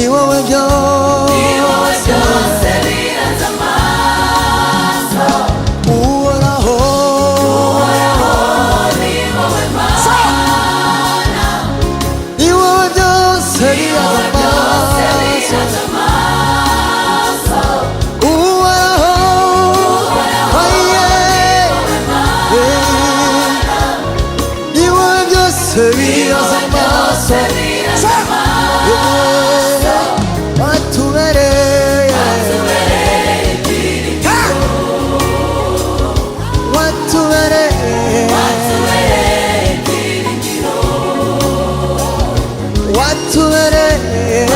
wowe byose birenze amaso. uhoraho Ni wowe Mana, ni wowe byose birenze amaso uhoraho ni wowe byose birenze amaso watubereye watubereye